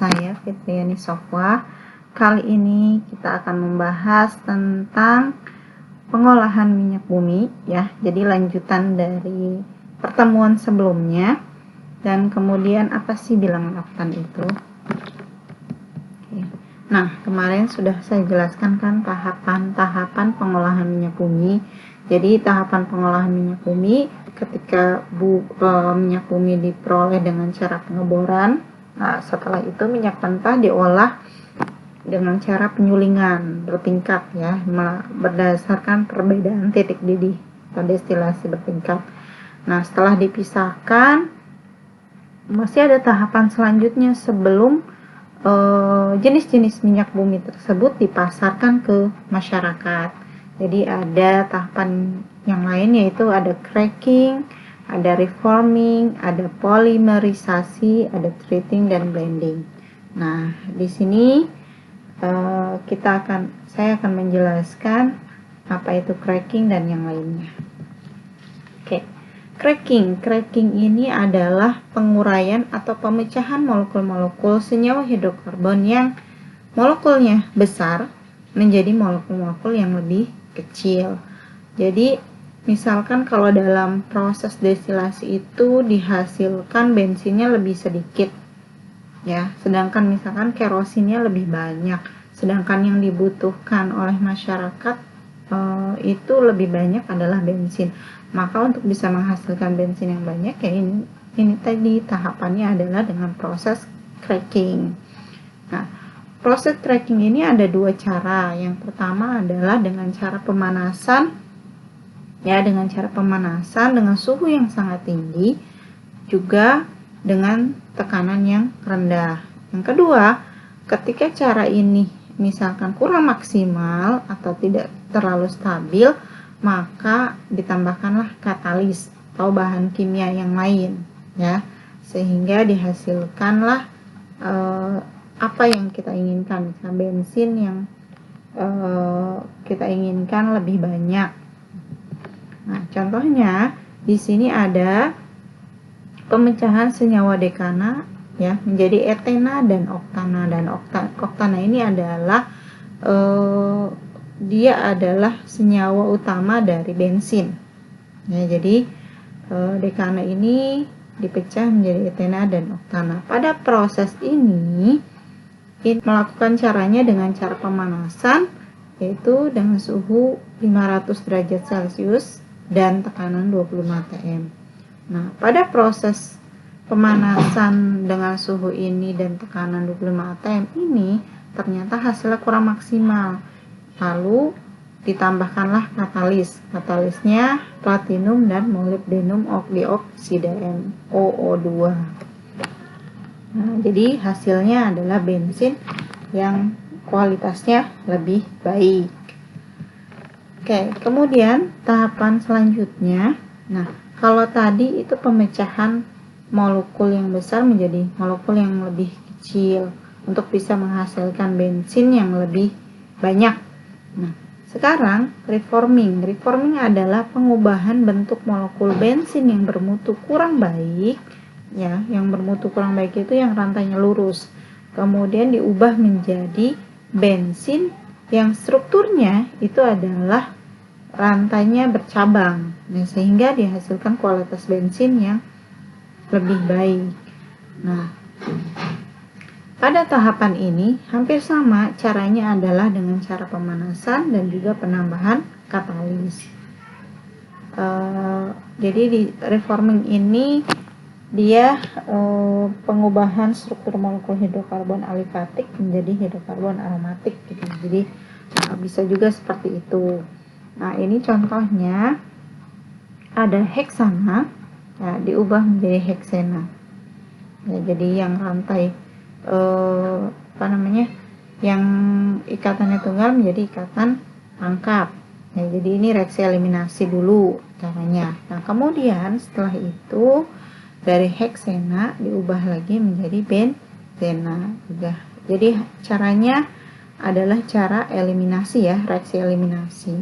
saya Fitriani Sofwa. Kali ini kita akan membahas tentang pengolahan minyak bumi ya. Jadi lanjutan dari pertemuan sebelumnya. Dan kemudian apa sih bilangan oktan itu? Oke. Nah, kemarin sudah saya jelaskan kan tahapan-tahapan pengolahan minyak bumi. Jadi tahapan pengolahan minyak bumi ketika minyak bumi diperoleh dengan cara pengeboran. Nah, setelah itu minyak mentah diolah dengan cara penyulingan bertingkat ya, berdasarkan perbedaan titik didih atau destilasi bertingkat. Nah, setelah dipisahkan masih ada tahapan selanjutnya sebelum jenis-jenis minyak bumi tersebut dipasarkan ke masyarakat. Jadi ada tahapan yang lain, yaitu ada cracking, ada reforming, ada polimerisasi, ada treating dan blending. Nah, di sini saya akan menjelaskan apa itu cracking dan yang lainnya. Oke. Cracking ini adalah penguraian atau pemecahan molekul-molekul senyawa hidrokarbon yang molekulnya besar menjadi molekul-molekul yang lebih kecil. Jadi misalkan kalau dalam proses destilasi itu dihasilkan bensinnya lebih sedikit ya, sedangkan misalkan kerosinnya lebih banyak, sedangkan yang dibutuhkan oleh masyarakat itu lebih banyak adalah bensin. Maka untuk bisa menghasilkan bensin yang banyak ya ini tadi tahapannya adalah dengan proses cracking. Nah, proses cracking ini ada dua cara. Yang pertama adalah dengan cara pemanasan ya, dengan cara pemanasan dengan suhu yang sangat tinggi, juga dengan tekanan yang rendah. Yang kedua, ketika cara ini misalkan kurang maksimal atau tidak terlalu stabil, maka ditambahkanlah katalis atau bahan kimia yang lain ya, sehingga dihasilkanlah apa yang kita inginkan, misalnya bensin yang kita inginkan lebih banyak. Nah, contohnya di sini ada pemecahan senyawa dekana ya menjadi etena dan oktana. Dan oktana ini adalah dia adalah senyawa utama dari bensin ya. Jadi dekana ini dipecah menjadi etena dan oktana. Pada proses ini melakukan caranya dengan cara pemanasan, yaitu dengan suhu 500 derajat Celcius dan tekanan 25 atm. Nah, pada proses pemanasan dengan suhu ini dan tekanan 25 atm ini ternyata hasilnya kurang maksimal. Lalu ditambahkanlah katalis. Katalisnya platinum dan molybdenum dioksida MOO2. Nah, jadi hasilnya adalah bensin yang kualitasnya lebih baik. Oke, kemudian tahapan selanjutnya. Nah, kalau tadi itu pemecahan molekul yang besar menjadi molekul yang lebih kecil untuk bisa menghasilkan bensin yang lebih banyak. Nah, sekarang reforming adalah pengubahan bentuk molekul bensin yang bermutu kurang baik ya. Yang bermutu kurang baik itu yang rantainya lurus, kemudian diubah menjadi bensin yang strukturnya itu adalah rantainya bercabang, nah, sehingga dihasilkan kualitas bensin yang lebih baik. Nah, pada tahapan ini hampir sama caranya adalah dengan cara pemanasan dan juga penambahan katalis. Jadi di reforming ini dia pengubahan struktur molekul hidrokarbon alifatik menjadi hidrokarbon aromatik gitu. Jadi bisa juga seperti itu. Nah, ini contohnya ada heksana ya, diubah menjadi heksena ya, jadi yang rantai yang ikatannya tunggal menjadi ikatan rangkap ya. Jadi ini reaksi eliminasi dulu caranya. Nah, kemudian setelah itu dari heksena diubah lagi menjadi benzena juga. Jadi caranya adalah cara eliminasi ya, reaksi eliminasi.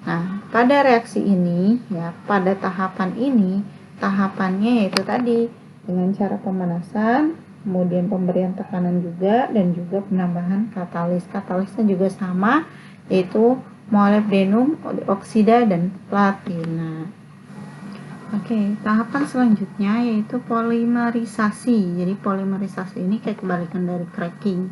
Nah, pada reaksi ini ya, pada tahapan ini tahapannya yaitu tadi dengan cara pemanasan kemudian pemberian tekanan juga, dan juga penambahan katalis. Katalisnya juga sama, yaitu molybdenum, oksida, dan platina. Oke, tahapan selanjutnya yaitu polimerisasi. Jadi polimerisasi ini kayak kebalikan dari cracking.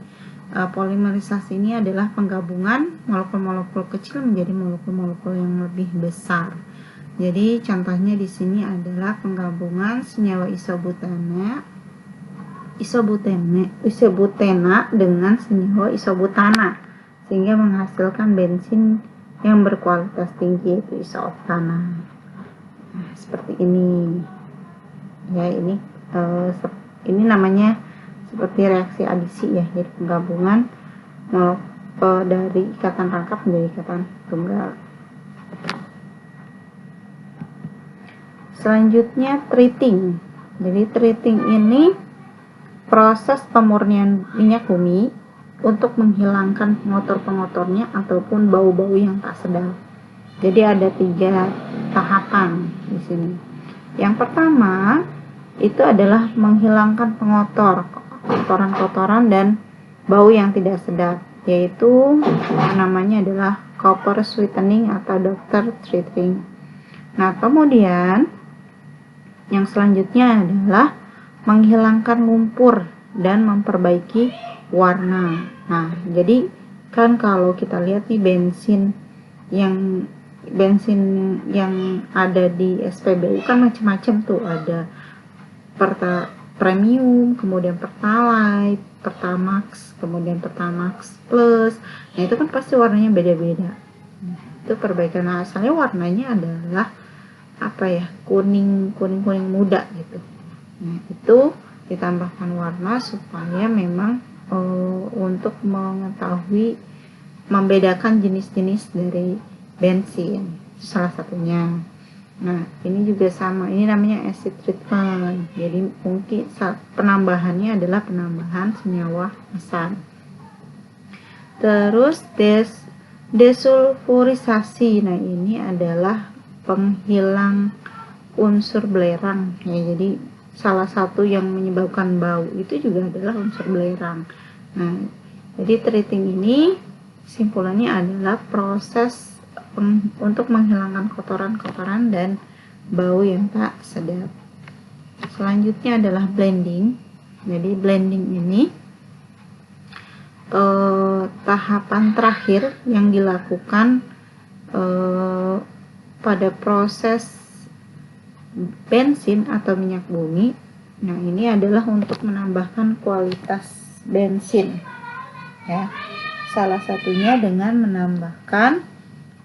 Polimerisasi ini adalah penggabungan molekul-molekul kecil menjadi molekul-molekul yang lebih besar. Jadi contohnya di sini adalah penggabungan senyawa isobutena dengan senyawa isobutana, sehingga menghasilkan bensin yang berkualitas tinggi, yaitu isooktana. Nah, seperti ini ya, ini namanya seperti reaksi adisi ya, jadi penggabungan dari ikatan rangkap menjadi ikatan tunggal. Selanjutnya treating. Jadi treating ini proses pemurnian minyak bumi untuk menghilangkan pengotor-pengotornya ataupun bau-bau yang tak sedap. Jadi ada 3 tahapan di sini. Yang pertama itu adalah menghilangkan kotoran-kotoran dan bau yang tidak sedap, yaitu namanya adalah copper sweetening atau doctor treating. Nah, kemudian yang selanjutnya adalah menghilangkan lumpur dan memperbaiki warna. Nah, jadi kan kalau kita lihat nih bensin yang ada di SPBU kan macam-macam tuh, ada premium, kemudian pertalite, pertamax, kemudian pertamax plus. Nah, itu kan pasti warnanya beda-beda. Itu perbaikan. Nah, asalnya warnanya adalah kuning muda gitu. Nah, itu ditambahkan warna supaya memang untuk mengetahui membedakan jenis-jenis dari bensin, salah satunya. Nah, ini juga sama, ini namanya acid treatment. Jadi mungkin penambahannya adalah penambahan senyawa asam. Terus desulfurisasi. Nah, ini adalah penghilang unsur belerang ya. Jadi salah satu yang menyebabkan bau itu juga adalah unsur belerang. Nah, jadi treating ini simpulannya adalah proses untuk menghilangkan kotoran-kotoran dan bau yang tak sedap. Selanjutnya adalah blending. Jadi blending ini tahapan terakhir yang dilakukan pada proses bensin atau minyak bumi. Nah, ini adalah untuk menambahkan kualitas bensin ya. Salah satunya dengan menambahkan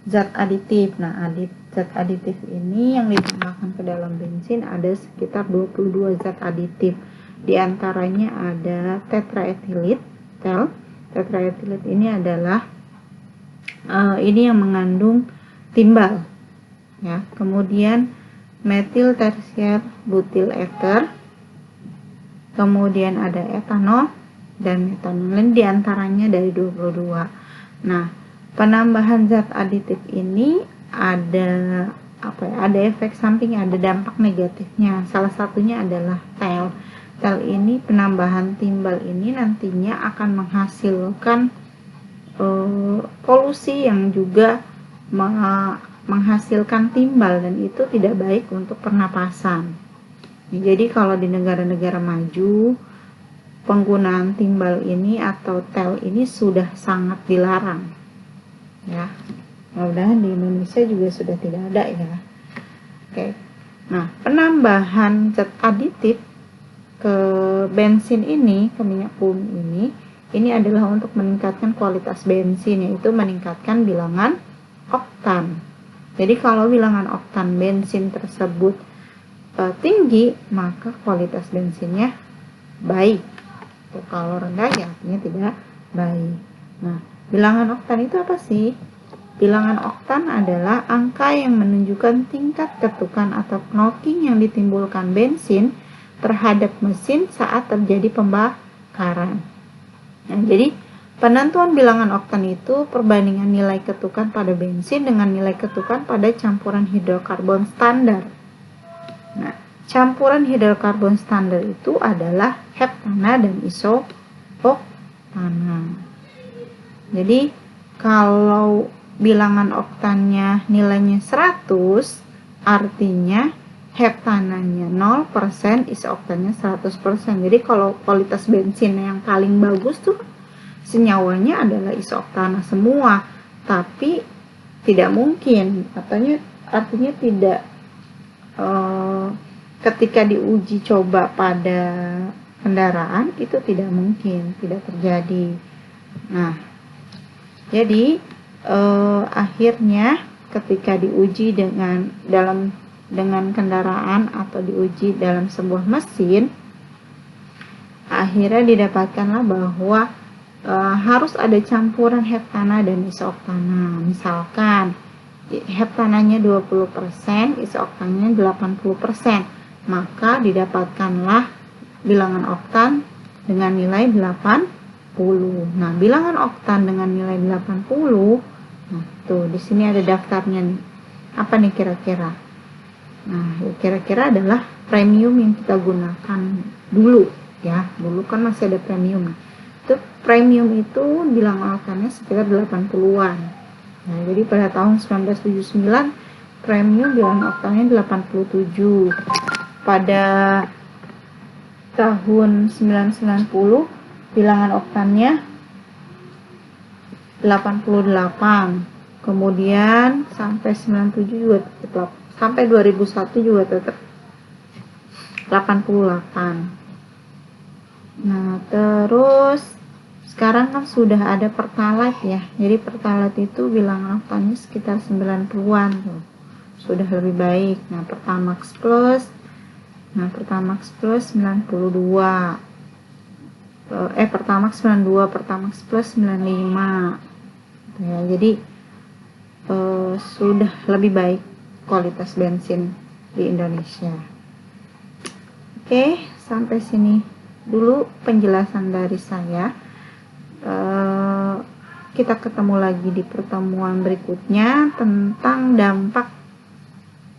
zat aditif. Nah, zat aditif ini yang ditambahkan ke dalam bensin ada sekitar 22 zat aditif. Di antaranya ada tetraethylit. Tetraethylit ini adalah ini yang mengandung timbal ya. Kemudian metil tersier butil ether, kemudian ada etanol dan metanol, di antaranya dari 22. Nah, penambahan zat aditif ini ada ada efek samping, ada dampak negatifnya. Salah satunya adalah TEL. TEL ini, penambahan timbal ini nantinya akan menghasilkan polusi yang juga menghasilkan timbal, dan itu tidak baik untuk pernapasan. Jadi kalau di negara-negara maju, penggunaan timbal ini atau TEL ini sudah sangat dilarang ya. Mudah-mudahan di Indonesia juga sudah tidak ada ya. Oke. Nah, penambahan zat aditif ke bensin ini, ke minyak bumi ini adalah untuk meningkatkan kualitas bensin, yaitu meningkatkan bilangan oktan. Jadi kalau bilangan oktan bensin tersebut tinggi, maka kualitas bensinnya baik. Kalau rendah ya artinya tidak baik. Nah, bilangan oktan itu apa sih? Bilangan oktan adalah angka yang menunjukkan tingkat ketukan atau knocking yang ditimbulkan bensin terhadap mesin saat terjadi pembakaran. Nah, jadi penentuan bilangan oktan itu perbandingan nilai ketukan pada bensin dengan nilai ketukan pada campuran hidrokarbon standar. Nah, campuran hidrokarbon standar itu adalah heptana dan isoktana. Jadi kalau bilangan oktannya nilainya 100, artinya heptananya 0%, isoktannya 100%. Jadi kalau kualitas bensin yang paling bagus tuh senyawanya adalah isoktana semua, tapi tidak mungkin, artinya tidak, ketika diuji coba pada kendaraan itu tidak mungkin, tidak terjadi. Nah, jadi akhirnya ketika diuji dengan kendaraan atau diuji dalam sebuah mesin, akhirnya didapatkanlah bahwa harus ada campuran heptana dan isoktana. Misalkan heptananya 20%, isoktananya 80%, maka didapatkanlah bilangan oktan dengan nilai 80. Nah, bilangan oktan dengan nilai 80, nah tuh di sini ada daftarnya nih. Apa nih kira-kira? Nah, kira-kira adalah premium yang kita gunakan dulu ya. Dulu kan masih ada premium. Itu premium itu bilangan oktannya sekitar 80-an. Nah, jadi pada tahun 1979 premium bilangan oktannya 87. Pada tahun 1990 bilangan oktannya 88. Kemudian sampai 97 juga tetap, sampai 2001 juga tetap 88. Nah, terus sekarang kan sudah ada Pertalite ya. Jadi Pertalite itu bilangan oktannya sekitar 90-an tuh. Sudah lebih baik. Nah, Pertamax Plus 92. Pertamax 92, Pertamax Plus 95. Ya, jadi sudah lebih baik kualitas bensin di Indonesia. Oke, sampai sini dulu penjelasan dari saya. Kita ketemu lagi di pertemuan berikutnya tentang dampak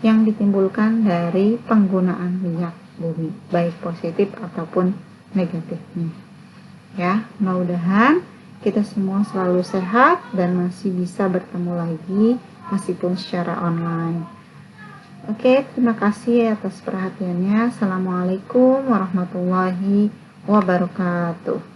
yang ditimbulkan dari penggunaan minyak bumi, baik positif ataupun negatifnya. Ya, mudah-mudahan kita semua selalu sehat dan masih bisa bertemu lagi meskipun secara online. Oke, terima kasih atas perhatiannya. Assalamualaikum warahmatullahi wabarakatuh.